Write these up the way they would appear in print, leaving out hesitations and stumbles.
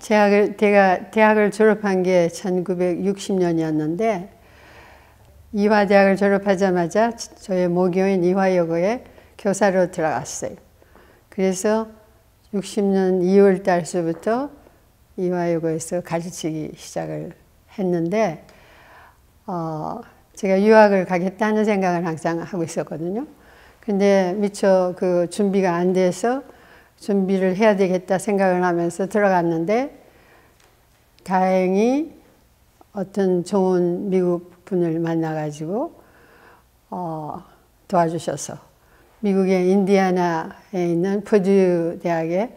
대학을 졸업한 게 1960년이었는데 이화대학을 졸업하자마자 저희 모교인 이화여고에 교사로 들어갔어요. 그래서 60년 2월 달서부터 이화여고에서 가르치기 시작을 했는데 제가 유학을 가겠다는 생각을 항상 하고 있었거든요. 근데 미처 그 준비가 안 돼서 준비를 해야 되겠다 생각을 하면서 들어갔는데 다행히 어떤 좋은 미국 분을 만나가지고 도와주셔서 미국의 인디애나에 있는 퍼듀 대학에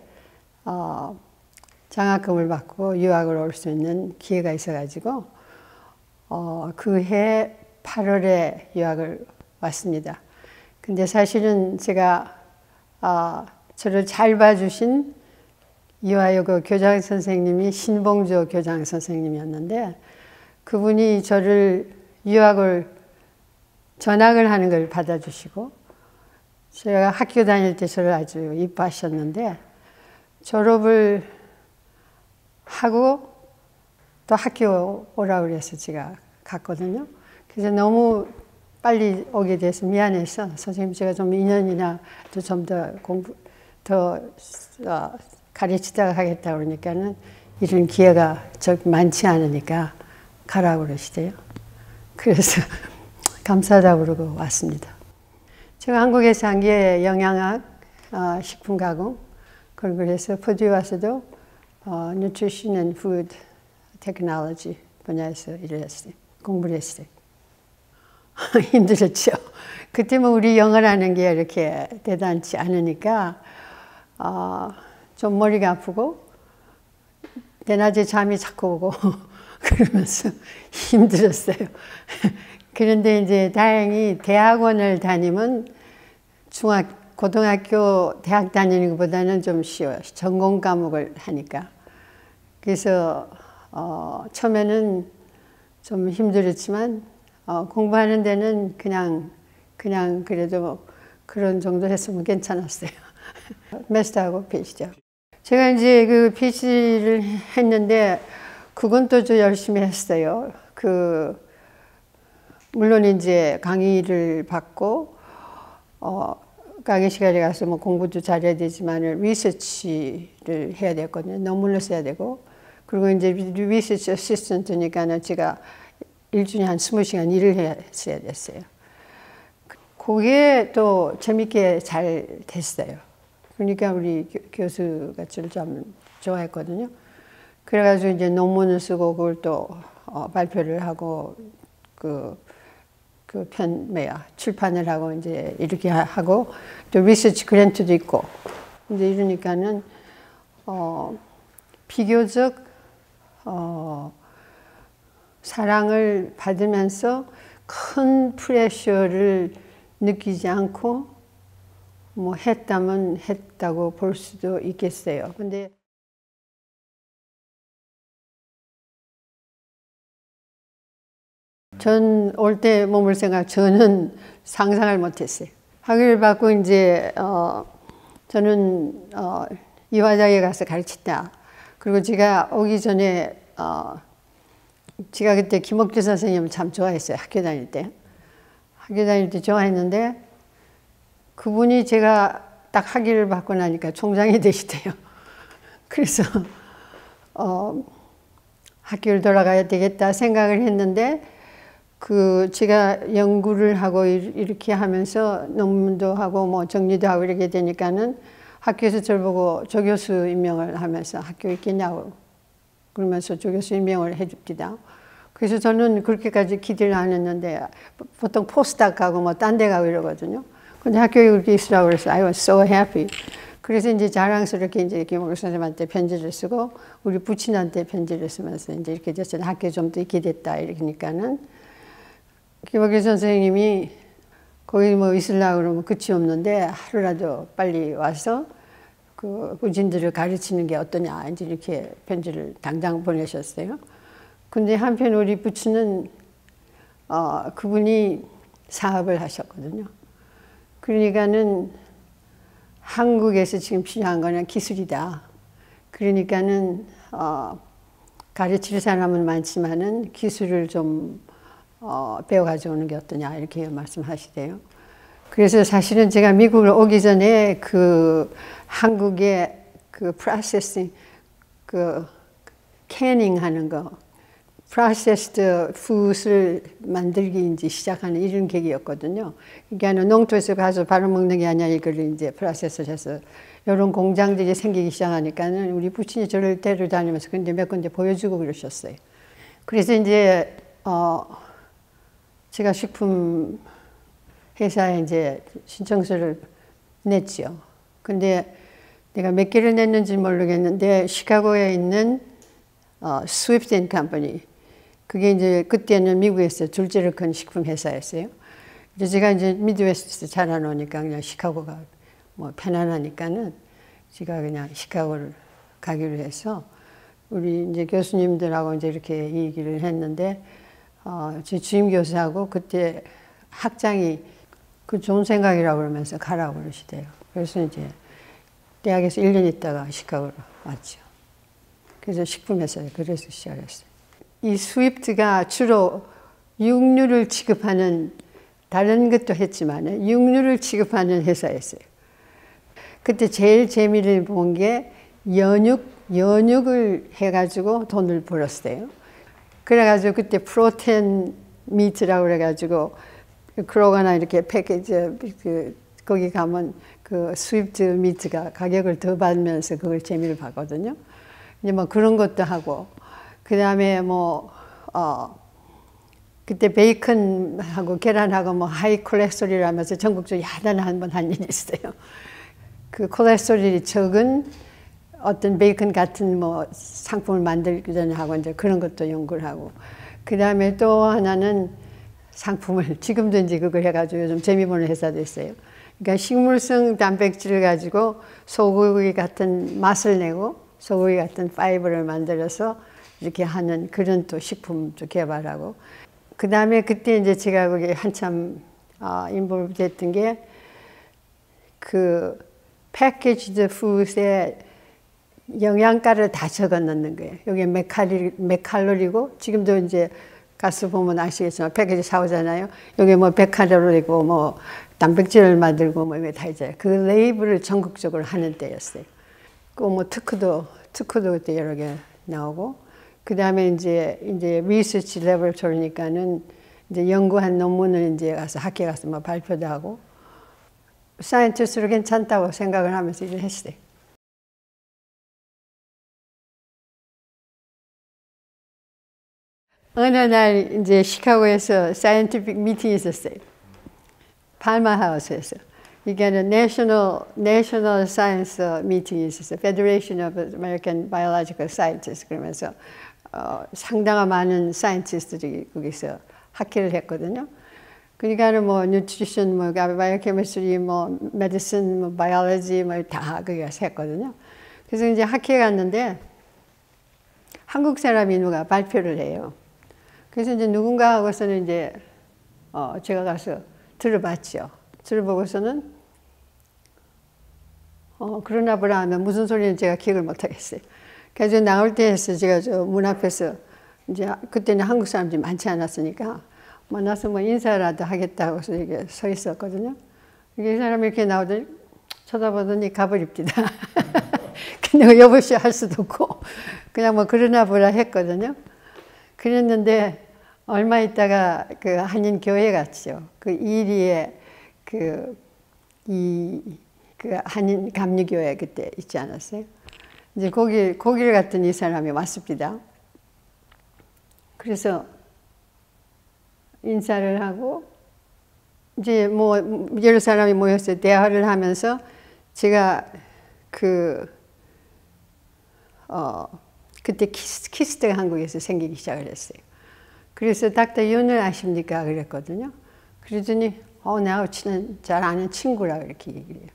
장학금을 받고 유학을 올 수 있는 기회가 있어가지고 그 해 8월에 유학을 왔습니다. 근데 사실은 제가 저를 잘 봐주신 이화여고 교장 선생님이 신봉조 교장 선생님이었는데 그분이 저를 유학을 전학을 하는 걸 받아주시고 제가 학교 다닐 때 저를 아주 이뻐하셨는데 졸업을 하고 또 학교 오라고 그래서 제가 갔거든요. 그래서 너무 빨리 오게 돼서 미안해서 선생님 제가 좀 2년이나 좀 더 가르치다가 하겠다 그러니까는 이런 기회가 많지 않으니까 가라고 그러시대요. 그래서 감사하다고 그러고 왔습니다. 제가 한국에서 한 게 영양학, 식품가공, 그래서 퍼듀에 와서도 Nutrition and Food Technology 분야에서 일을 했어요. 공부를 했어요. 힘들었죠. 그때 뭐 우리 영어라는 게 이렇게 대단치 않으니까 좀 머리가 아프고 대낮에 잠이 자꾸 오고 그러면서 힘들었어요. 그런데 이제 다행히 대학원을 다니면 고등학교 대학 다니는 것보다는 좀 쉬워요. 전공 과목을 하니까. 그래서 처음에는 좀 힘들었지만 공부하는 데는 그냥 그래도 그런 정도 했으면 괜찮았어요. 마스터하고 PhD하고. 제가 이제 그 PhD를 했는데 그건 또 좀 열심히 했어요. 물론 이제 강의를 받고 강의 시간에 가서 뭐 공부도 잘해야 되지만 리서치를 해야 됐거든요. 논문을 써야 되고 그리고 이제 리서치 어시스턴트니까는 제가 일주일에 한 20시간 일을 했어야 됐어요. 그게 또 재밌게 잘 됐어요. 그러니까 우리 교수가 저를 좀 좋아했거든요. 그래가지고 이제 논문을 쓰고 그걸 또 발표를 하고 출판을 하고 이제 이렇게 하고 또 리서치 그랜트도 있고 이제 이러니까는 비교적 사랑을 받으면서 큰 프레셔를 느끼지 않고 뭐 했다면 했다고 볼 수도 있겠어요. 근데 전 올 때 몸을 저는 상상을 못했어요. 학위를 받고 이제 저는 이화대학에 가서 가르쳤다. 그리고 제가 오기 전에 제가 그때 김옥주 선생님을 참 좋아했어요. 학교 다닐 때. 학교 다닐 때 좋아했는데 그분이 제가 딱 학위를 받고 나니까 총장이 되시대요. 그래서 학교를 돌아가야 되겠다 생각을 했는데 제가 연구를 하고 이렇게 하면서 논문도 하고 뭐 정리도 하고 이렇게 되니까는 학교에서 저를 보고 조교수 임명을 하면서 학교 있겠냐고 그러면서 조교수 임명을 해줍니다. 그래서 저는 그렇게까지 기대를 안 했는데 보통 포스닥 가고 뭐 딴 데 가고 이러거든요. 근데 학교에 그렇게 있으라고 그래서 I was so happy. 그래서 이제 자랑스럽게 이제 김옥주 선생님한테 편지를 쓰고 우리 부친한테 편지를 쓰면서 이제 이렇게 됐어요. 학교에 좀 더 있게 됐다 이러니까는 김옥주 선생님이 거기 뭐 있으려고 그러면 끝이 없는데 하루라도 빨리 와서 그 부친들을 가르치는 게 어떠냐 이제 이렇게 편지를 당장 보내셨어요. 근데 한편 우리 부친은 그분이 사업을 하셨거든요. 그러니까는 한국에서 지금 필요한 거는 기술이다. 그러니까는 가르칠 사람은 많지만은 기술을 좀 배워 가져오는 게 어떠냐 이렇게 말씀하시대요. 그래서 사실은 제가 미국을 오기 전에 그 한국의 그 프로세싱 그 캐닝 하는 거 프로세스드 푸드를 만들기 이제 시작하는 이런 계기였거든요. 그러니까 농토에서 가서 바로 먹는 게 아니라 이걸 이제 프로세스를 해서 이런 공장들이 생기기 시작하니까는 우리 부친이 저를 데려다니면서 근데 몇 군데 보여주고 그러셨어요. 그래서 이제 제가 식품 회사에 이제 신청서를 냈죠. 근데 내가 몇 개를 냈는지 모르겠는데 시카고에 있는 스위프트 앤 컴퍼니 그게 이제 그때는 미국에서 둘째로 큰 식품 회사였어요. 이제 제가 이제 미드웨스트에서 자라놓으니까 그냥 시카고가 뭐 편안하니까는 제가 그냥 시카고를 가기로 해서 우리 이제 교수님들하고 이제 이렇게 얘기를 했는데 제 주임 교수하고 그때 학장이 그 좋은 생각이라고 그러면서 가라고 그러시대요. 그래서 이제 대학에서 1년 있다가 시카고로 왔죠. 그래서 식품회사에 그래서 시작했어요. 이 스위프트가 주로 육류를 취급하는 다른 것도 했지만 육류를 취급하는 회사였어요. 그때 제일 재미를 본 게 연육을 해가지고 돈을 벌었어요. 그래가지고 그때 프로테인 미트라고 그래가지고 크로가나 이렇게 패키지 거기 가면 그 스위프트 미트가 가격을 더 받으면서 그걸 재미를 봤거든요. 이제 뭐 그런 것도 하고 그 다음에 뭐 그때 베이컨하고 계란하고 뭐 하이 콜레스테롤이라면서 전국적으로 야단 한번 한 일이 있어요. 그 콜레스테롤이 적은 어떤 베이컨 같은 뭐 상품을 만들기 전에 하고 이제 그런 것도 연구를 하고 그 다음에 또 하나는 상품을 지금도 이제 그걸 해가지고 요즘 재미 보는 회사도 있어요. 그러니까 식물성 단백질을 가지고 소고기 같은 맛을 내고 소고기 같은 파이버를 만들어서 이렇게 하는 그런 또 식품도 개발하고 그 다음에 그때 이제 제가 거기 한참 인볼브 됐던 게 그 패키지드 푸드에 영양가를 다 적어 넣는 거예요. 여기 몇 칼로리고 지금도 이제 가서 보면 아시겠지만 패키지 사오잖아요. 여기 뭐 100칼로리고 뭐 단백질을 만들고 뭐 이게 다 있잖아요. 그 레이블을 전국적으로 하는 때였어요. 그 뭐 특허도 그때 여러 개 나오고 그 다음에 이제 리서치 레버토리니까는 이제 연구한 논문을 이제 가서 학교에 가서 뭐 발표도 하고 사이언티스트로 괜찮다고 생각을 하면서 일을 했어요. 어느 날 이제 시카고에서 사이언티픽 미팅이 있었어요. 팔마하우스에서. 이게 National Science 미팅이 있었어요. Federation of American Biological Scientists 그러면서 상당한 많은 사이언티스트들이 거기서 학회를 했거든요. 그러니까는 뭐 뉴트리션, 뭐 바이오케미스트리, 뭐 메디슨, 뭐 바이올로지 뭐 다 거기서 했거든요. 그래서 이제 학회에 갔는데 한국 사람이 누가 발표를 해요. 그래서 이제 누군가 하고서는 이제 제가 가서 들어봤죠. 들어보고서는 그러나 보라 하면 무슨 소리는 제가 기억을 못 하겠어요. 그래서 나올 때 해서 제가 저 문 앞에서 이제 그때는 한국 사람들이 많지 않았으니까 만나서 뭐 인사라도 하겠다고 해서 이렇게 서 있었거든요. 이 사람이 이렇게 나오더니 쳐다보더니 가버립니다. 근데 여보시 할 수도 없고 그냥 뭐 그러나 보라 했거든요. 그랬는데 얼마 있다가 그 한인 교회 갔죠. 그 이리에 그 한인 감리교회 그때 있지 않았어요? 이제 거기를 갔던 이 사람이 왔습니다. 그래서 인사를 하고 이제 뭐 여러 사람이 모였어요. 대화를 하면서 제가 그때 키스트가 한국에서 생기기 시작을 했어요. 그래서 닥터 윤을 아십니까? 그랬거든요. 그러더니 나하고 잘 아는 친구라 이렇게 얘기를 해요.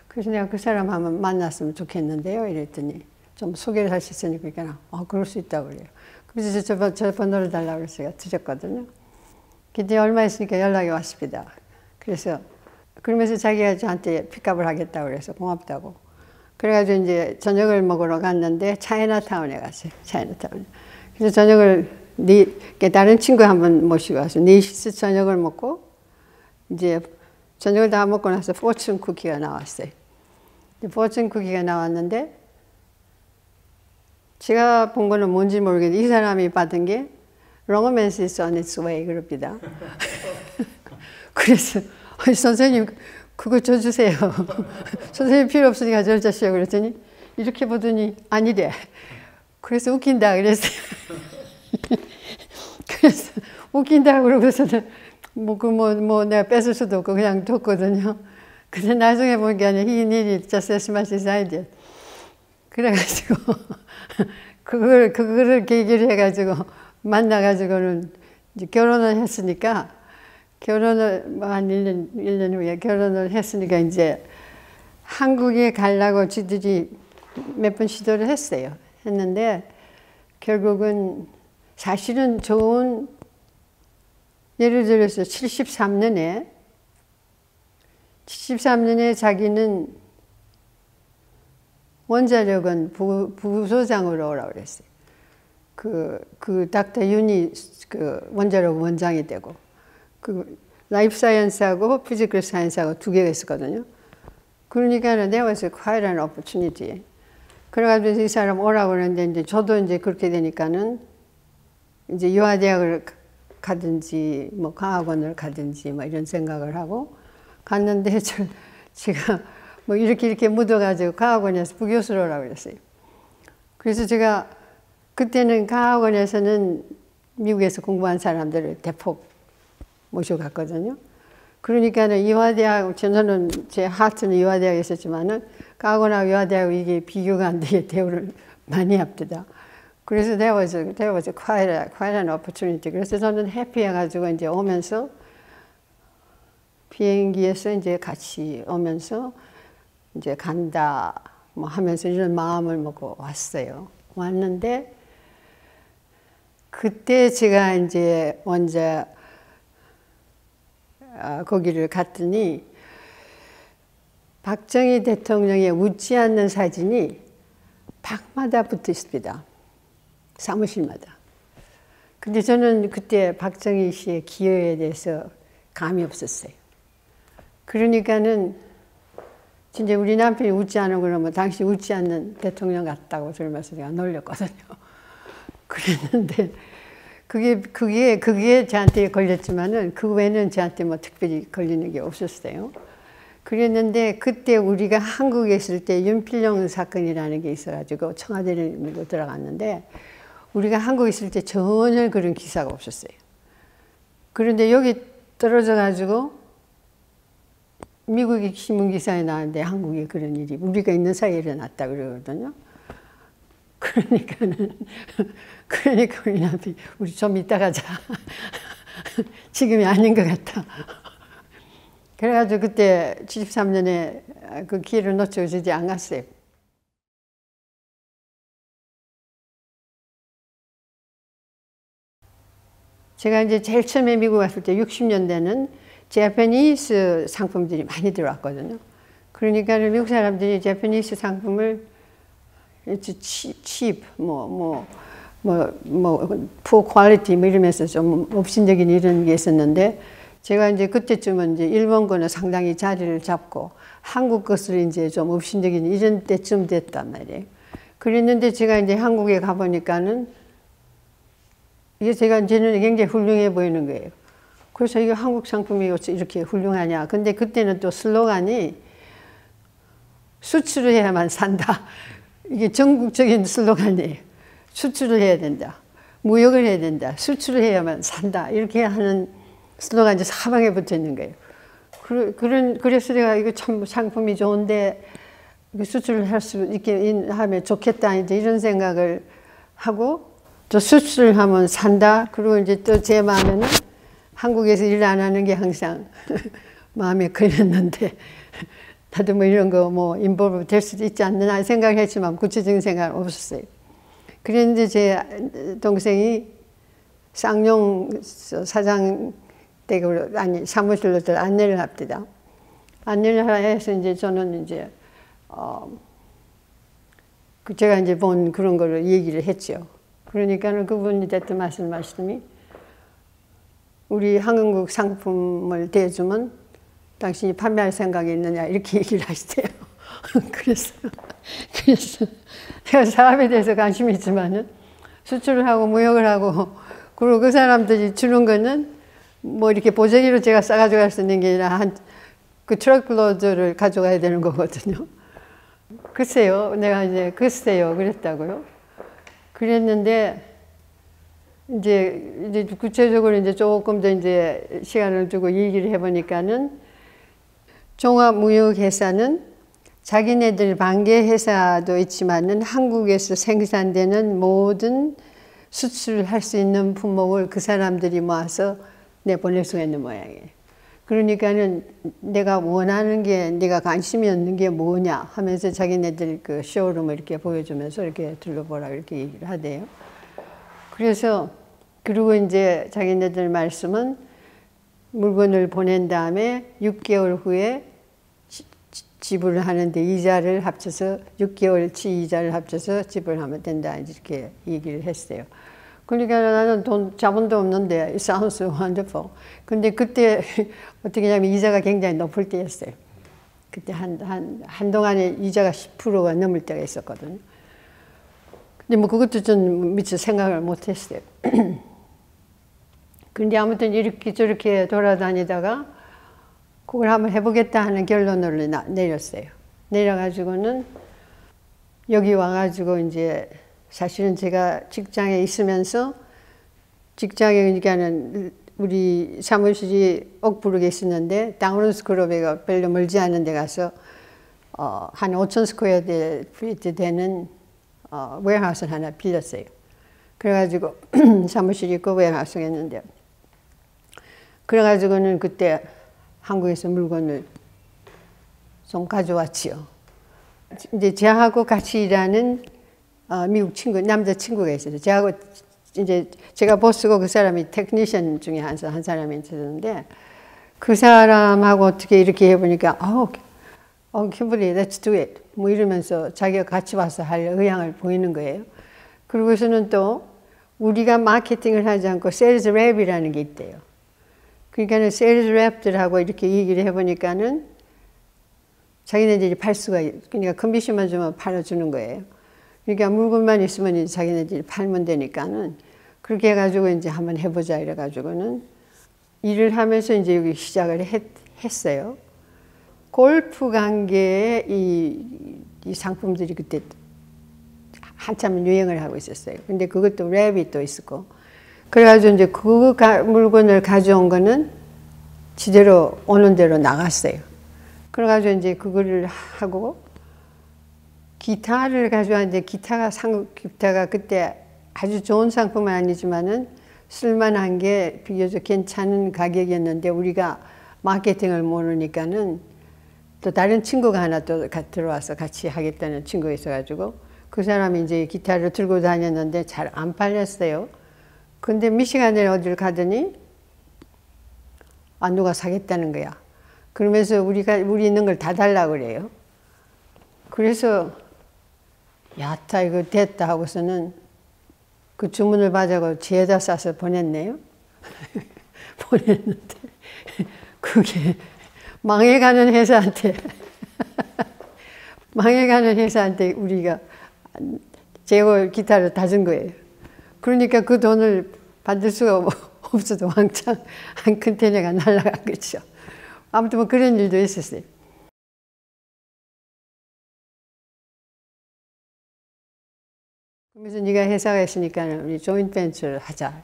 그래서 내가 그 사람 한번 만났으면 좋겠는데요. 이랬더니 좀 소개를 할 수 있으니까 그럴 수 있다고 그래요. 그래서 저 번호를 달라고 해서 제가 드렸거든요. 근데 얼마 있으니까 연락이 왔습니다. 그래서 그러면서 자기가 저한테 픽업을 하겠다고 그래서 고맙다고. 그래가지고 이제 저녁을 먹으러 갔는데 차이나타운에 갔어요. 차이나타운. 그래서 저녁을 다른 친구 한 번 모시고 와서 넷이서 저녁을 먹고 이제 저녁을 다 먹고 나서 포춘 쿠키가 나왔어요. 포춘 쿠키가 나왔는데 제가 본 거는 뭔지 모르겠는데 이 사람이 받은 게 Romance is on its way 그럽니다. 그래서 선생님 그거 줘주세요. 선생님 필요 없으니까 저를 주시오 그랬더니 이렇게 보더니 아니래. 그래서 웃긴다 그랬어요. 그래서 웃긴다 그러고서는 뭐 내가 뺏을 수도 없고 그냥 뒀거든요. 근데 나중에 보니까 he needed just as much as I did. 그래가지고 그거를 계기를 해가지고 만나가지고는 이제 결혼을 했으니까 결혼을 한 1년 후에 결혼을 했으니까 이제 한국에 가려고 지들이 몇 번 시도를 했어요. 했는데 결국은 사실은 좋은 예를 들어서 73년에 자기는 원자력은 부소장으로 오라고 그랬어요. 그 닥터 윤이 그 원자력 원장이 되고 그 라이프 사이언스하고 피지컬 사이언스하고 두 개가 있었거든요. 그러니까 there was quite an opportunity. 그래가지고 이 사람 오라고 그랬는데 이제 저도 이제 그렇게 되니까는 이제 유아대학을 가든지 뭐 과학원을 가든지 뭐 이런 생각을 하고 갔는데 제가 뭐 이렇게 묻어가지고 과학원에서 부교수로 오라고 그랬어요. 그래서 제가 그때는 과학원에서는 미국에서 공부한 사람들을 대폭 모시고 갔거든요. 그러니까는 유아대학, 저는 제 하트는 유아대학에 있었지만은 과학원하고 유아대학 이게 비교가 안 되게 대우를 많이 합니다. 그래서 there was quite an opportunity. 그래서 저는 해피해가지고 이제 오면서 비행기에서 이제 같이 오면서 이제 간다 뭐 하면서 이런 마음을 먹고 왔어요. 왔는데 그때 제가 이제 먼저 거기를 갔더니 박정희 대통령의 웃지 않는 사진이 방마다 붙어 있습니다. 사무실마다. 근데 저는 그때 박정희 씨의 기여에 대해서 감이 없었어요. 그러니까는 진짜 우리 남편이 웃지 않은 그러면 당신 웃지 않는 대통령 같다고 들으면서 제가 놀렸거든요. 그랬는데 그게 저한테 걸렸지만은 그 외에는 저한테 뭐 특별히 걸리는 게 없었어요. 그랬는데 그때 우리가 한국에 있을 때 윤필용 사건이라는 게 있어가지고 청와대를 밀고 들어갔는데 우리가 한국에 있을 때 전혀 그런 기사가 없었어요. 그런데 여기 떨어져가지고 미국의 신문 기사에 나왔는데 한국에 그런 일이 우리가 있는 사이에 일어났다 그러거든요. 그러니까 우리 남편이 우리 좀 이따 가자. 지금이 아닌 것 같다. 그래가지고 그때 73년에 그 기회를 놓치고 이제 안 갔어요. 제가 이제 제일 처음에 미국 갔을 때 60년대는 재패니스 상품들이 많이 들어왔거든요. 그러니까 미국 사람들이 재패니스 상품을 칩, poor quality 뭐 이러면서 좀 업신적인 이런 게 있었는데 제가 이제 그때쯤은 이제 일본 거는 상당히 자리를 잡고 한국 것을 이제 좀 업신적인 이런 때쯤 됐단 말이에요. 그랬는데 제가 이제 한국에 가보니까는 이게 제가 제 눈에 굉장히 훌륭해 보이는 거예요. 그래서 이게 한국 상품이 어찌 이렇게 훌륭하냐. 근데 그때는 또 슬로건이 수출을 해야만 산다. 이게 전국적인 슬로건이에요. 수출을 해야 된다. 무역을 해야 된다. 수출을 해야만 산다. 이렇게 하는 슬로건이 사방에 붙어 있는 거예요. 그래서 내가 이거 참 상품이 좋은데 수출을 할 수 있게 하면 좋겠다. 이제 이런 생각을 하고 또 수출을 하면 산다. 그리고 이제 또 제 마음에는 한국에서 일 안 하는 게 항상 마음에 걸렸는데 나도 뭐 이런 거 뭐 인볼브 될 수도 있지 않나 생각을 했지만 구체적인 생각은 없었어요. 그랬는데 제 동생이 쌍용 사장 댁으로 아니 사무실로 안내를 합니다. 안내를 해서 이제 저는 이제 제가 이제 본 그런 거를 얘기를 했죠. 그러니까는 그분이 됐던 말씀이 우리 한국 상품을 대주면 당신이 판매할 생각이 있느냐 이렇게 얘기를 하시대요. 그래서 제가 사업에 대해서 관심이 있지만은 수출을 하고 무역을 하고 그리고 그 사람들이 주는 거는 뭐 이렇게 보자기로 제가 싸가지고 갈 수 있는 게 아니라 그 트럭로드를 가져가야 되는 거거든요. 글쎄요, 내가 이제 글쎄요 그랬다고요. 그랬는데 이제 구체적으로 이제 조금 더 이제 시간을 두고 얘기를 해보니까는 종합무역회사는 자기네들 반개회사도 있지만은 한국에서 생산되는 모든 수출할 수 있는 품목을 그 사람들이 모아서 내보낼 수가 있는 모양이에요. 그러니까는 내가 원하는 게, 내가 관심이 없는 게 뭐냐 하면서 자기네들 그 쇼룸을 이렇게 보여주면서 이렇게 둘러보라 이렇게 얘기를 하대요. 그래서 그리고 이제 자기네들 말씀은 물건을 보낸 다음에 6개월 후에 지불을 하는데 이자를 합쳐서 6개월치 이자를 합쳐서 지불하면 된다 이렇게 얘기를 했어요. 그러니까 나는 자본도 없는데 it sounds wonderful. 근데 그때 어떻게 하냐면 이자가 굉장히 높을 때였어요. 그때 한동안에 이자가 10%가 넘을 때가 있었거든요. 근데 뭐 그것도 좀 미처 생각을 못 했어요. 근데 아무튼 이렇게 저렇게 돌아다니다가 그걸 한번 해보겠다 하는 결론을 내렸어요. 내려가지고는 여기 와가지고 이제 사실은 제가 직장에 있으면서 직장에 그러니까는 우리 사무실이 옥부르에 있었는데 다운스 그룹에 별로 멀지 않은 데 가서 한 5,000 스퀘어 피트 되는 웨어하우스를 하나 빌렸어요. 그래가지고 사무실이 있고 웨어하우스 했는데 그래가지고는 그때 한국에서 물건을 좀 가져왔지요. 이제 저하고 같이 일하는 미국 친구, 남자 친구가 있어요. 저하고 이제 제가 보스고 그 사람이 테크니션 중에 한 사람이 있었는데 그 사람하고 어떻게 이렇게 해보니까 kimberly, let's do it. 뭐 이러면서 자기가 같이 와서 할 의향을 보이는 거예요. 그러고서는 또 우리가 마케팅을 하지 않고 세일즈 랩이라는 게 있대요. 그러니까는 세일즈 랩들하고 이렇게 얘기를 해보니까는 자기네들이 팔 수가, 그러니까 커미션만 주면 팔아주는 거예요. 그러니까 물건만 있으면 이제 자기네들이 팔면 되니까는 그렇게 해가지고 이제 한번 해보자 이래가지고는 일을 하면서 이제 여기 시작을 했어요. 골프 관계에 이 상품들이 그때 한참 유행을 하고 있었어요. 근데 그것도 랩이 또 있었고. 그래가지고 이제 그 물건을 가져온 거는 지대로 오는 대로 나갔어요. 그래가지고 이제 그거를 하고 기타를 가져왔는데 기타가 그때 아주 좋은 상품은 아니지만은 쓸만한 게 비교적 괜찮은 가격이었는데 우리가 마케팅을 모르니까는 또 다른 친구가 하나 또 들어와서 같이 하겠다는 친구가 있어가지고 그 사람이 이제 기타를 들고 다녔는데 잘 안 팔렸어요. 근데 미시간에 어딜 가더니 누가 사겠다는 거야. 그러면서 우리 있는 걸 다 달라고 그래요. 그래서 야타 이거 됐다 하고서는 그 주문을 받아고 지에다 싸서 보냈네요. 보냈는데 그게 망해가는 회사한테 우리가 재고 기타를 다 준 거예요. 그러니까 그 돈을 받을 수가 없어도 왕창 한 컨테이너가 날아간 거죠. 아무튼 뭐 그런 일도 있었어요. 그래서 네가 회사가 있으니까 우리 조인트 벤처를 하자.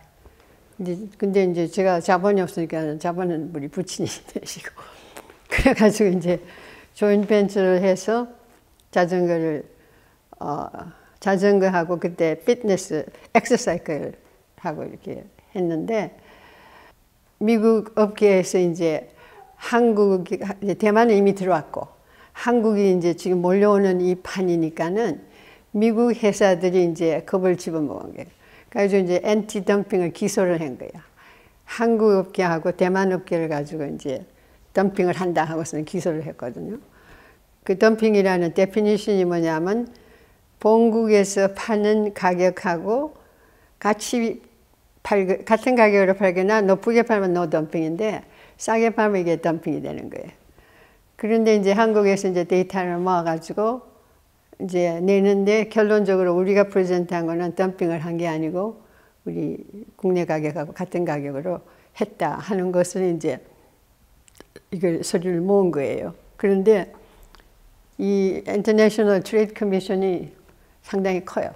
근데 이제 제가 자본이 없으니까 자본은 우리 부친이 되시고 그래가지고 이제 조인트 벤처를 해서 자전거하고 그때 피트니스 엑서사이클 하고 이렇게 했는데 미국 업계에서 이제 대만은 이미 들어왔고 한국이 이제 지금 몰려오는 이 판이니까는 미국 회사들이 이제 겁을 집어먹은 거예요. 그래서 이제 엔티 덤핑을 기소를 한 거야. 한국 업계하고 대만 업계를 가지고 이제 덤핑을 한다 하고서는 기소를 했거든요. 그 덤핑이라는 데피니션이 뭐냐면 본국에서 파는 가격하고 같은 가격으로 팔거나 높게 팔면 노 덤핑인데 싸게 팔면 이게 덤핑이 되는 거예요. 그런데 이제 한국에서 이제 데이터를 모아가지고 이제 내는데 결론적으로 우리가 프레젠트한 거는 덤핑을 한 게 아니고 우리 국내 가격하고 같은 가격으로 했다 하는 것을 이제 이걸 서류를 모은 거예요. 그런데 이 International Trade Commission이 상당히 커요.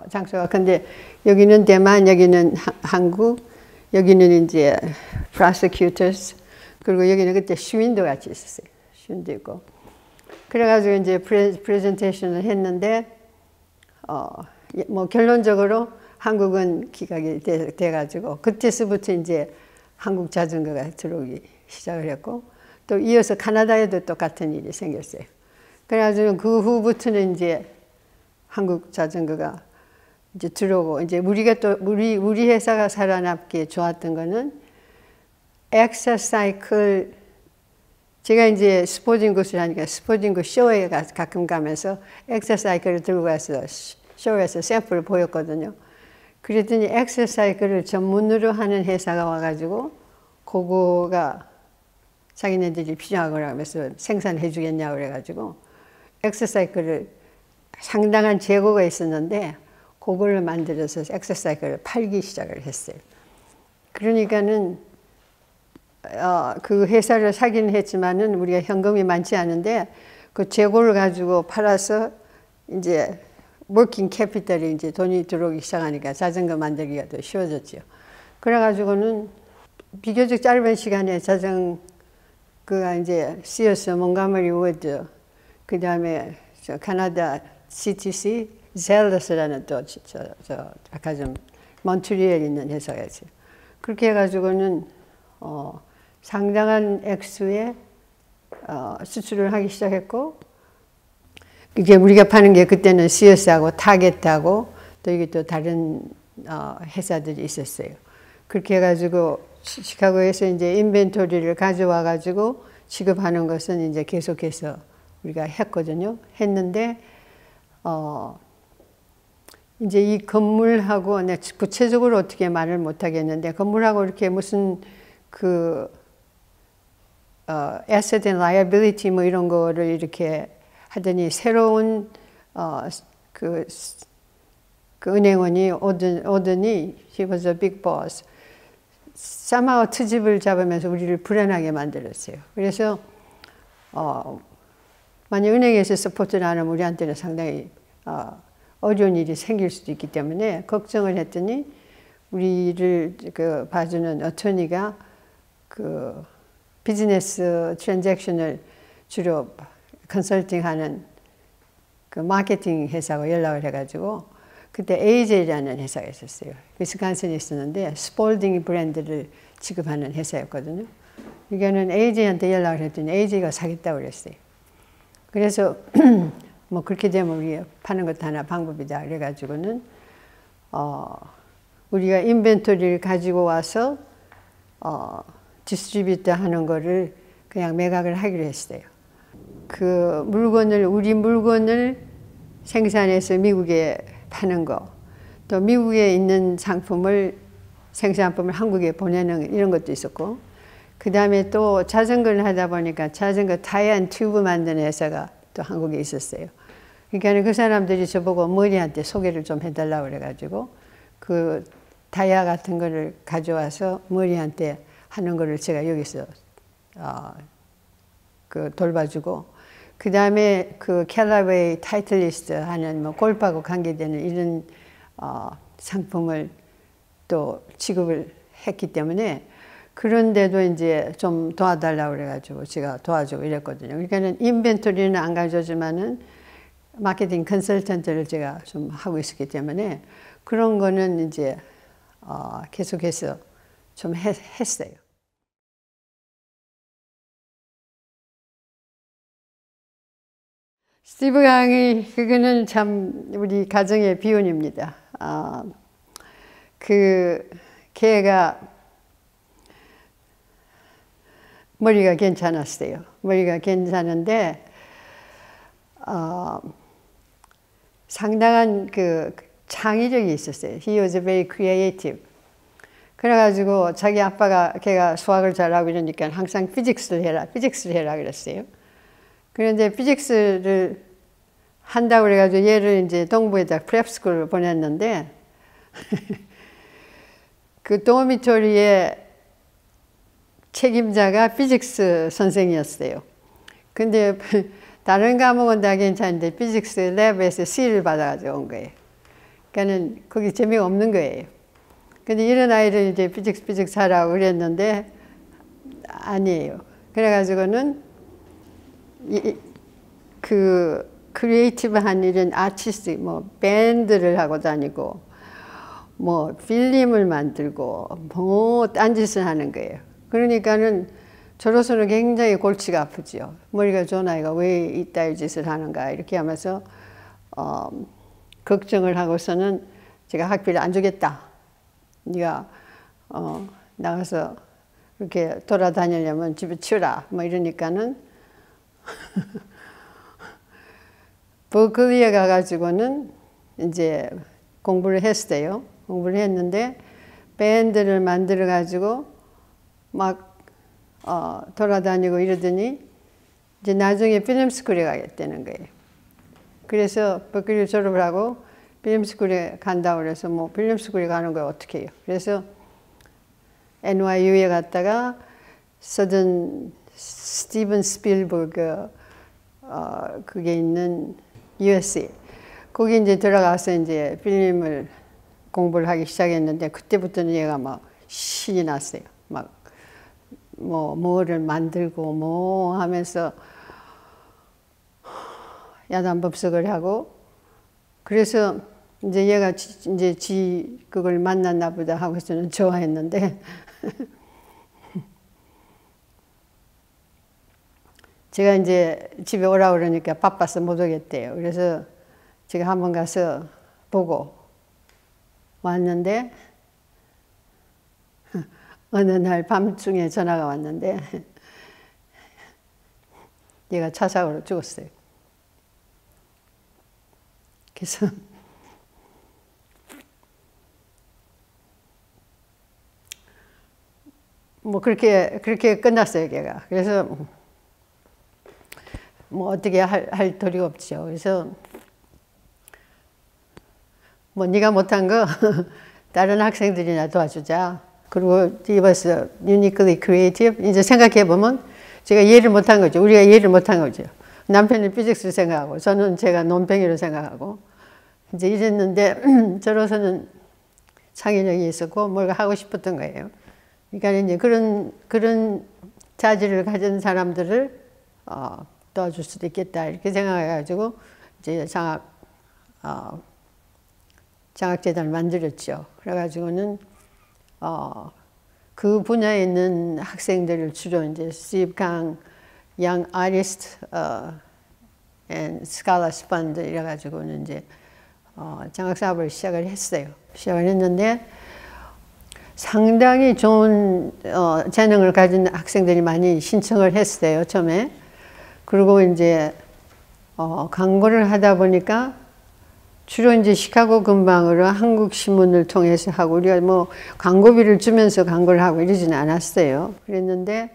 장소가. 근데 여기는 대만, 여기는 한국, 여기는 이제 prosecutors, 그리고 여기는 그때 시민도 같이 있었어요. 시민도 있고. 그래가지고 이제 프레젠테이션을 했는데, 뭐 결론적으로 한국은 기각이 돼가지고, 그때서부터 이제 한국 자전거가 들어오기 시작을 했고, 또 이어서 카나다에도 똑같은 일이 생겼어요. 그래가지고 그 후부터는 이제 한국 자전거가 이제 들어오고, 이제 우리가 또, 우리 회사가 살아남기에 좋았던 거는 엑서사이클, 제가 이제 스포츠인굿을 하니까 스포츠인굿 쇼에 가끔 가면서 엑서사이클을 들고 가서 쇼에서 샘플을 보였거든요. 그랬더니 엑서사이클을 전문으로 하는 회사가 와가지고 그거가 자기네들이 필요하거나 하면서 생산해 주겠냐고 그래가지고 엑서사이클을 상당한 재고가 있었는데 그걸 만들어서 엑서사이클을 팔기 시작을 했어요. 그러니까는 그 회사를 사기는 했지만은 우리가 현금이 많지 않은데 그 재고를 가지고 팔아서 이제 워킹 캐피털이 이제 돈이 들어오기 시작하니까 자전거 만들기가 더 쉬워졌죠. 그래가지고는 비교적 짧은 시간에 자전거가 이제 시어스, 몽가머리 우드, 그 다음에 캐나다 CTC, 젤러스라는 또 아까 좀 몬트리올에 있는 회사가 있어요. 그렇게 해가지고는 상당한 액수의 수출을 하기 시작했고, 이제 우리가 파는 게 그때는 시어스하고 타겟하고 또 이게 또 다른 회사들이 있었어요. 그렇게 해가지고 시카고에서 이제 인벤토리를 가져와 가지고 취급하는 것은 이제 계속해서 우리가 했거든요. 했는데 이제 이 건물하고 내가 구체적으로 어떻게 말을 못 하겠는데 건물하고 이렇게 무슨 그 asset and liability 뭐 이런 거를 이렇게 하더니 새로운 그 은행원이 오더니 he was a big boss. somehow 트집을 잡으면서 우리를 불안하게 만들었어요. 그래서 만약 은행에서 서포트를 안 하면 우리한테는 상당히 어려운 일이 생길 수도 있기 때문에 걱정을 했더니 우리를 그 봐주는 어토니가 그 비즈니스 트랜잭션을 주로 컨설팅하는 그 마케팅 회사가 연락을 해가지고 그때 AJ라는 회사가 있었어요. 위스콘신에 있었는데 스폴딩 브랜드를 취급하는 회사였거든요. 이거는 AJ한테 연락을 했더니 AJ가 사겠다고 그랬어요. 그래서 뭐 그렇게 되면 우리 파는 것도 하나 방법이다 그래가지고는 우리가 인벤토리를 가지고 와서 디스트리뷰터 하는 거를 그냥 매각을 하기로 했어요. 그 물건을 우리 물건을 생산해서 미국에 파는 거, 또 미국에 있는 상품을 생산품을 한국에 보내는 이런 것도 있었고, 그 다음에 또 자전거를 하다 보니까 자전거 타이어 앤 튜브 만드는 회사가 또 한국에 있었어요. 그러니까 그 사람들이 저보고 머리한테 소개를 좀 해달라고 그래가지고 그 타이어 같은 거를 가져와서 머리한테 하는 거를 제가 여기서 그 돌봐주고, 그 다음에 그 캘러웨이 타이틀리스트 하는 뭐 골프하고 관계되는 이런 상품을 또 취급을 했기 때문에 그런데도 이제 좀 도와달라고 그래가지고 제가 도와주고 이랬거든요. 그러니까는 인벤토리는 안 가져주지만은 마케팅 컨설턴트를 제가 좀 하고 있었기 때문에 그런 거는 이제 계속해서 좀 했어요. 스티브 강이 그거는 참 우리 가정의 비운입니다. 그 걔가 머리가 괜찮았어요. 머리가 괜찮은데 상당한 그 창의력이 있었어요. He was very creative. 그래가지고 자기 아빠가 걔가 수학을 잘하고 이러니까 항상 피직스를 해라 그랬어요. 그런데 피직스를 한다고 그래가지고 얘를 이제 동부에다 프랩스쿨을 보냈는데 그 도미토리의 책임자가 피직스 선생이었어요. 근데 다른 과목은 다 괜찮은데 피직스 랩에서 C를 받아가지고 온 거예요. 그러니까는 거기 재미가 없는 거예요. 근데 이런 아이를 이제 피직스 하라고 그랬는데 아니에요. 그래가지고는 그 크리에이티브한 이런 아티스트, 뭐 밴드를 하고 다니고 뭐 필름을 만들고 뭐 딴짓을 하는 거예요. 그러니까는 저로서는 굉장히 골치가 아프지요. 머리가 좋은 아이가 왜 이따위 짓을 하는가 이렇게 하면서 걱정을 하고서는 제가 학비를 안 주겠다. 네가 나가서 이렇게 돌아다니려면 집에 치우라. 뭐 이러니까는 버클리에 가가지고는 이제 공부를 했어요. 공부를 했는데 밴드를 만들어 가지고 막 돌아다니고 이러더니 이제 나중에 필름스쿨에 가겠다는 거예요. 그래서 버클리 졸업을 하고 필름스쿨에 간다고 그래서 뭐 필름스쿨에 가는 거 어떻게 해요? 그래서 NYU에 갔다가 서든 스티븐 스필버그 그게 있는 USA 거기 이제 들어가서 이제 필름을 공부를 하기 시작했는데 그때부터는 얘가 막 신이 났어요. 막 뭐를 만들고 뭐 하면서 야단법석을 하고 그래서 이제 얘가 이제 그걸 만났나 보다 하고서는 좋아했는데 제가 이제 집에 오라고 그러니까 바빠서 못 오겠대요. 그래서 제가 한번 가서 보고 왔는데 어느 날 밤중에 전화가 왔는데 얘가 차 사고로 죽었어요. 그래서 뭐 그렇게 끝났어요, 걔가. 그래서 뭐 어떻게 할 도리가 없죠. 그래서 뭐 네가 못한 거 다른 학생들이나 도와주자. 그리고 he was uniquely creative. 이제 생각해 보면 제가 이해를 못한 거죠. 우리가 이해를 못한 거죠. 남편이 피직스를 생각하고 저는 제가 논팽이로 생각하고 이제 이랬는데 저로서는 창의력이 있었고 뭔가 하고 싶었던 거예요. 그러니까 이제 그런 자질을 가진 사람들을 도와줄 수도 있겠다 이렇게 생각해가지고 이제 장학재단을 만들었죠. 그래가지고는 그 분야에 있는 학생들을 주로 이제 Steve Kang Young Artist and Scholars Fund 이래가지고는 이제 장학 사업을 시작을 했어요. 시작을 했는데 상당히 좋은 재능을 가진 학생들이 많이 신청을 했어요. 처음에. 그리고 이제 광고를 하다 보니까 주로 이제 시카고 근방으로 한국 신문을 통해서 하고 우리가 뭐 광고비를 주면서 광고를 하고 이러지는 않았어요. 그랬는데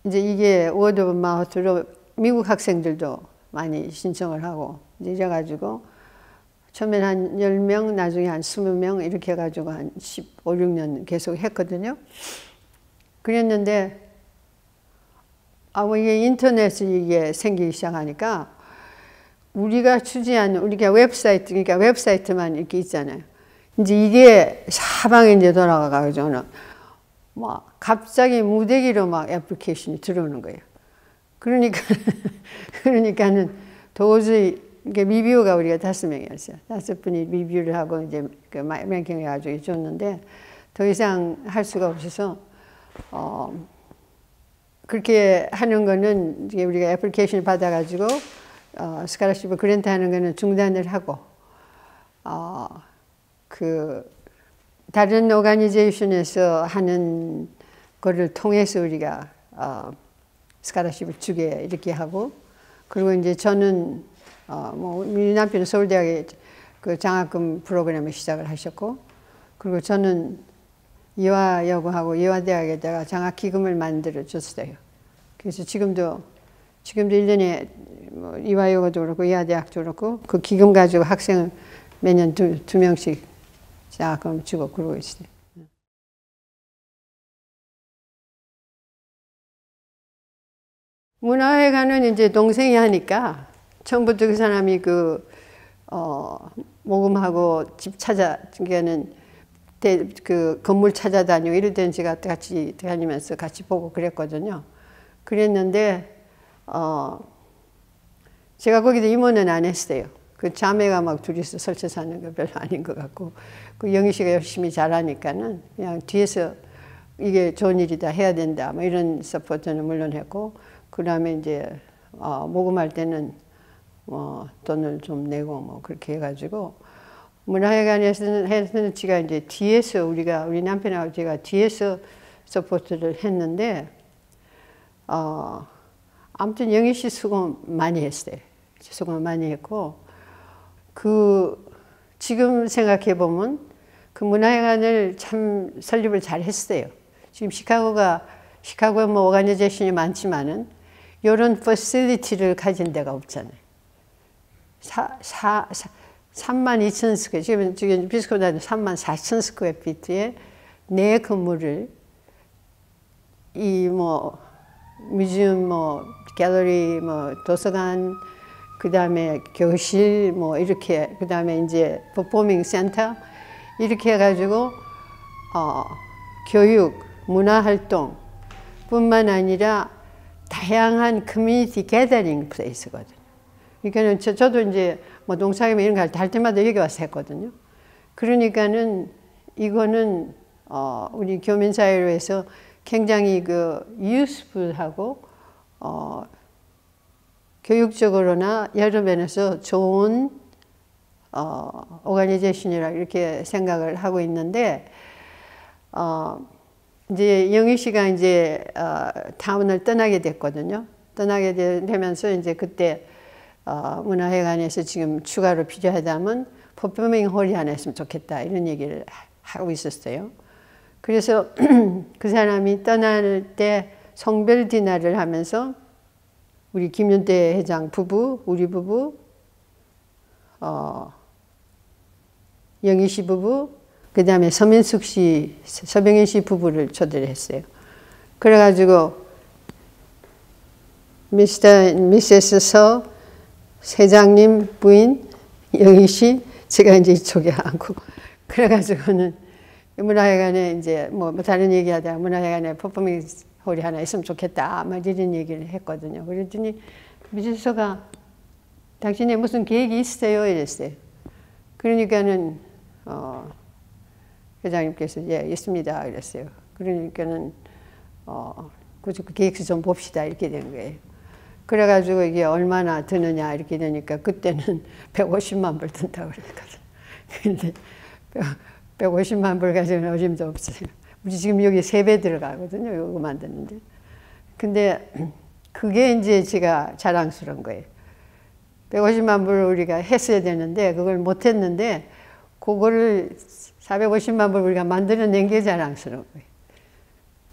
이제 이게 워드 오브 마우스로 미국 학생들도 많이 신청을 하고 이래가지고 처음엔 한 10명, 나중에 한 20명 이렇게 해가지고 한 15, 16년 계속 했거든요. 그랬는데 이게 인터넷이 이게 생기기 시작하니까 우리가 취재한 우리가 웹사이트, 그러니까 웹사이트만 이렇게 있잖아요. 이제 이게 사방에 이제 돌아가가지고는 막 갑자기 무대기로 막 애플리케이션이 들어오는 거예요. 그러니까는 도저히 이게 리뷰가 우리가 5명이었어요. 5분이 리뷰를 하고 이제 그 랭킹을 해가지고 줬는데 더 이상 할 수가 없어서 그렇게 하는 거는 이제 우리가 애플리케이션을 받아가지고 스칼러십을 그랜트 하는 거는 중단을 하고 그 다른 오가니제이션에서 하는 거를 통해서 우리가 스칼러십을 주게 이렇게 하고 그리고 이제 저는 뭐 우리 남편은 서울대학에 그 장학금 프로그램을 시작을 하셨고, 그리고 저는 이화여고하고 이화대학에다가 장학기금을 만들어 줬어요. 그래서 지금도 1년에 뭐 이화여고도 그렇고 이화대학도 그렇고 그 기금 가지고 학생을 매년 두 명씩 장학금 주고 그러고 있어요. 문화회관은 이제 동생이 하니까 처음부터 그 사람이 모금하고 집 그러니까는 그 건물 찾아다니고 이럴 때는 제가 같이 다니면서 같이 보고 그랬거든요. 그랬는데, 제가 거기도 임원은 안 했어요. 그 자매가 막 둘이서 설치 사는 거 별로 아닌 것 같고, 그 영희 씨가 열심히 잘하니까는 그냥 뒤에서 이게 좋은 일이다, 해야 된다, 뭐 이런 서포트는 물론 했고, 그 다음에 이제, 모금할 때는 돈을 좀 내고 뭐 그렇게 해가지고, 문화회관에서는 제가 이제 뒤에서 우리 남편하고 제가 뒤에서 서포트를 했는데, 아무튼 영희 씨 수고 많이 했어요. 수고 많이 했고, 지금 생각해 보면 그 문화회관을 참 설립을 잘 했어요. 지금 시카고에 뭐 오가니제이션이 많지만은 이런 퍼실리티를 가진 데가 없잖아요. 32,000 스퀘어, 지금 비스코다는 34,000 스퀘어 피트에 내 건물을 뮤지엄, 갤러리, 도서관, 그 다음에 교실, 이렇게, 그 다음에 이제 퍼포밍 센터, 이렇게 해가지고, 교육, 문화활동 뿐만 아니라 다양한 커뮤니티 게더링 플레이스거든요. 그러니까는 저도 이제 동창회 이런 거 할 때마다 여기 와서 했거든요. 그러니까는 이거는, 우리 교민사회로해서 굉장히 유스풀하고, 교육적으로나 여러 면에서 좋은, 오가니제이션이라 이렇게 생각을 하고 있는데, 이제 영희 씨가 이제, 타운을 떠나게 됐거든요. 떠나게 되면서 이제 그때, 문화회관에서 지금 추가로 필요하다면 퍼포밍 홀이 하나 있으면 좋겠다 이런 얘기를 하고 있었어요. 그래서 그 사람이 떠날 때 성별 디너를 하면서 우리 김윤태 회장 부부, 우리 부부, 영희 씨 부부, 그 다음에 서민숙 씨, 서병현 씨 부부를 초대를 했어요. 그래가지고 미세스 서 회장님 부인 영희 씨, 제가 이제 이쪽에 앉고, 그래가지고는 문화회관에 이제 다른 얘기하다가 문화회관에 퍼포밍 홀이 하나 있으면 좋겠다, 막 이런 얘기를 했거든요. 그랬더니 미세서가 당신이 무슨 계획이 있어요? 이랬어요. 그러니까는 회장님께서 예, 있습니다. 그랬어요. 그러니까는 그 계획서 좀 봅시다. 이렇게 된 거예요. 그래가지고 이게 얼마나 드느냐 이렇게 되니까 그때는 150만 불 든다고 그랬거든. 근데 150만 불 가지고는 어림도 없어요. 우리 지금 여기 3배 들어가거든요. 이거 만드는데. 근데 그게 이제 제가 자랑스러운 거예요. 150만 불 우리가 했어야 되는데 그걸 못 했는데 그거를 450만 불 우리가 만들어낸 게 자랑스러운 거예요.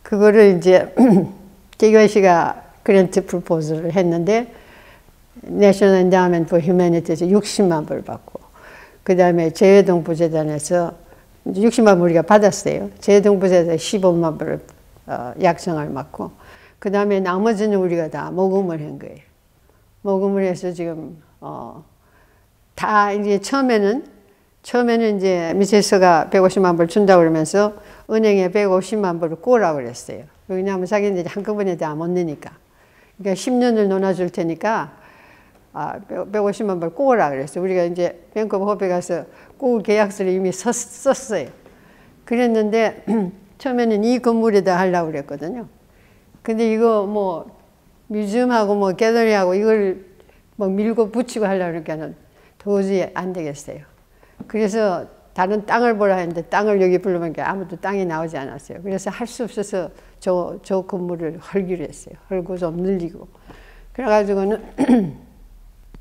그거를 이제 개교환 씨가 그랜트 프로포즈를 했는데 내셔널 엔다우먼트 포 휴머니티에서 60만 불 받고 그 다음에 재외동부재단에서 60만 불 우리가 받았어요. 재외동부재단에서 15만 불 약정을 맡고 그 다음에 나머지는 우리가 다 모금을 한 거예요. 모금을 해서 지금 다 이제 처음에는 이제 미세스가 150만 불 준다고 그러면서 은행에 150만 불을 꼬라고 그랬어요. 왜냐하면 자기는 한꺼번에 다 못 내니까. 그러니까 10년을 논아줄 테니까 150만 불 꼬라 그랬어요. 우리가 이제 뱅크 오브 호프에 가서 꼬 계약서를 이미 썼어요. 그랬는데 처음에는 이 건물에다 하려고 그랬거든요. 근데 이거 뮤지엄하고 갤러리하고 이걸 밀고 붙이고 하려고 그러니까 도저히 안 되겠어요. 그래서 다른 땅을 보라 했는데 땅을 여기 불러보니까 아무도 땅이 나오지 않았어요. 그래서 할 수 없어서 저 건물을 헐기로 했어요. 헐고 좀 늘리고. 그래가지고는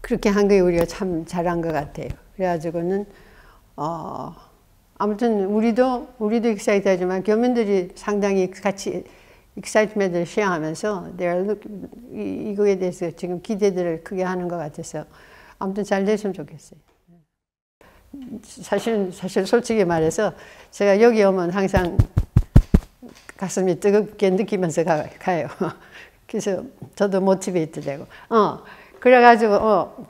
그렇게 한 게 우리가 참 잘한 것 같아요. 그래가지고는 아무튼 우리도 익사이트하지만 교민들이 상당히 같이 익사이트먼트를 쉐어하면서 이거에 대해서 지금 기대들을 크게 하는 것 같아서 아무튼 잘 됐으면 좋겠어요. 사실 솔직히 말해서 제가 여기 오면 항상 가슴이 뜨겁게 느끼면서 가요. 그래서 저도 모티베이트 되고. 그래가지고,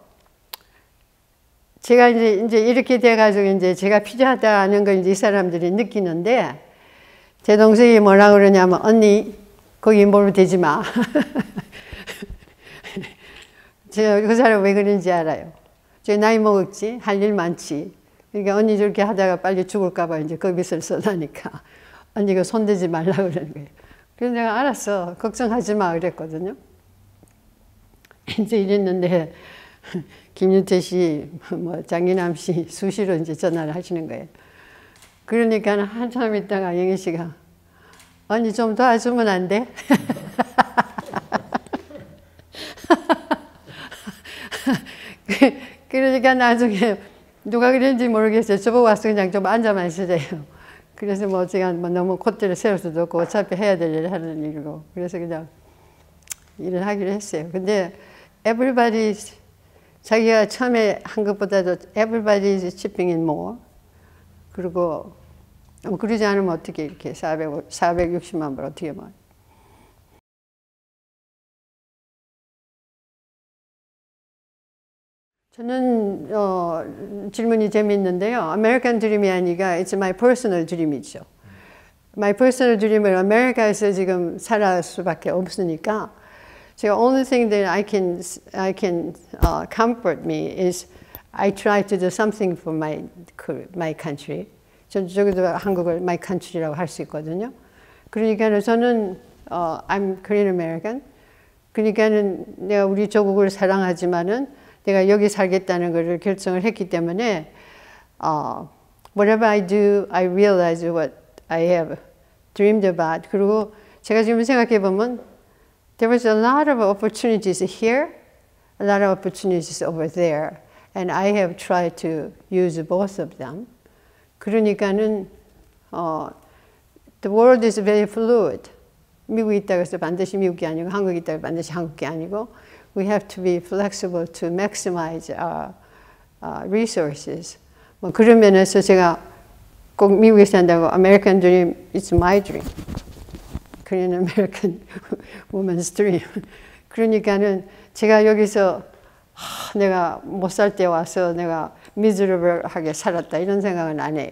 제가 이제 이렇게 돼가지고 이제 제가 필요하다는 걸 이제 이 사람들이 느끼는데, 제 동생이 뭐라 그러냐면, 언니, 거기 몸을 대지 마. 제가 그 사람 왜 그런지 알아요. 제 나이 먹었지, 할 일 많지. 그러니까 언니 저렇게 하다가 빨리 죽을까봐 이제 거기서 써나니까. 언니가 손대지 말라고 그러는 거예요. 그래서 내가 알았어. 걱정하지 마. 그랬거든요. 이제 이랬는데, 김윤태 씨, 장인남 씨 수시로 이제 전화를 하시는 거예요. 그러니까 한참 있다가 영희 씨가, 언니 좀 도와주면 안 돼? 그러니까 나중에 누가 그랬는지 모르겠어요. 저보고 와서 그냥 좀 앉아만 있으세요. 그래서 뭐 제가 너무 콧대를 세울 수도 없고 어차피 해야 될 일을 하는 일이고 그래서 그냥 일을 하기로 했어요. 근데 everybody 자기가 처음에 한 것보다도 everybody is chipping in more. 그리고 그러지 않으면 어떻게 이렇게 460만 불 어떻게 뭐. 저는 질문이 재밌는데요. 아메리칸 드림이 아니라 it's my personal dream이죠. my personal dream은 아메리카에서 지금 살아갈 수밖에 없으니까 제가 only thing that I can comfort me is I try to do something for my country. 저기도 한국을 my country라고 할 수 있거든요. 그러니까 저는 I'm Korean American. 그러니까는 내가 우리 조국을 사랑하지만은 내가 여기 살겠다는 것을 결정을 했기 때문에 whatever I do, I realize what I have dreamed about. 그리고 제가 지금 생각해 보면 there was a lot of opportunities here, a lot of opportunities over there, and I have tried to use both of them. 그러니까는 the world is very fluid. 미국에 있다고 해서 반드시 미국이 아니고 한국에 있다고 해서 반드시 한국이 아니고 we have to be flexible to maximize our resources. 뭐 그런 면에서 제가 꼭 미국에 산다고 American dream, it's my dream. Korean American woman's dream. 그러니까는 제가 여기서 내가 못 살 때 와서 내가 miserable하게 살았다 이런 생각은 안 해요.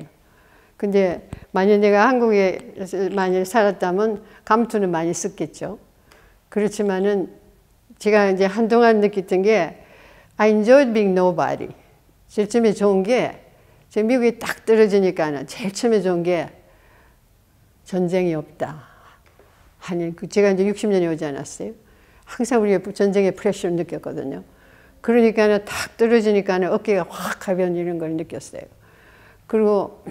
근데 만약 내가 한국에 만약 살았다면 감투는 많이 썼겠죠. 그렇지만은 제가 이제 한동안 느꼈던 게 I enjoyed being nobody. 제일 처음에 좋은 게 제가 미국에 딱 떨어지니까는 제일 처음에 좋은 게 전쟁이 없다. 아니 제가 이제 60년이 오지 않았어요. 항상 우리가 전쟁의 프레셔를 느꼈거든요. 그러니까는 딱 떨어지니까는 어깨가 확 가벼워지는 걸 느꼈어요. 그리고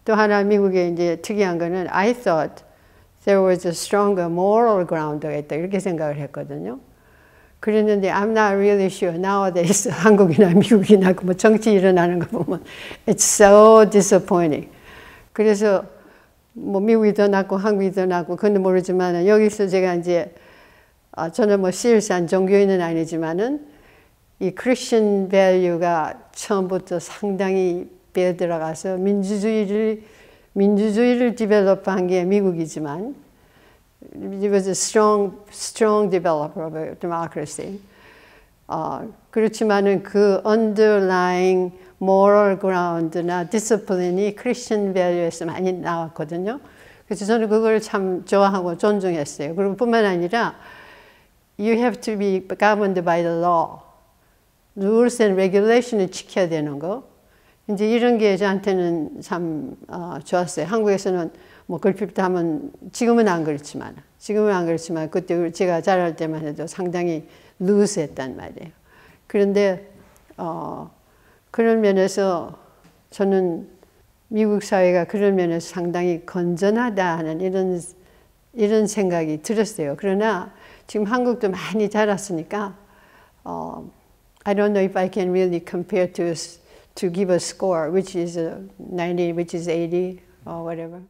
또 하나 미국에 이제 특이한 거는 I thought there was a stronger moral ground가 있다 이렇게 생각을 했거든요. 그랬는데 I'm not really sure nowadays 한국이나 미국이나 뭐 정치 일어나는 거 보면 it's so disappointing. 그래서 뭐 미국이 더 낫고 한국이 더 낫고 그건 모르지만 여기서 제가 이제 저는 뭐 실산 종교인은 아니지만은 이 크리스천 밸류가 처음부터 상당히 배에 들어가서 민주주의를 디벨롭한 게 미국이지만 it was a strong developer of democracy. 그렇지만은 그 underlying moral ground나 discipline이 크리스천 밸류에서 많이 나왔거든요. 그래서 저는 그걸 참 좋아하고 존중했어요. 그리고 뿐만 아니라 you have to be governed by the law. rules and regulation을 지켜야 되는 거. 이제 이런 게 저한테는 참 좋았어요. 한국에서는 뭐 걸핏부터 하면 지금은 안 그렇지만 그때 제가 자랄 때만 해도 상당히 루스했단 말이에요. 그런데 그런 면에서 저는 미국 사회가 그런 면에서 상당히 건전하다 하는 이런 생각이 들었어요. 그러나 지금 한국도 많이 자랐으니까 I don't know if I can really compare to give a score, which is 90, which is 80 or whatever.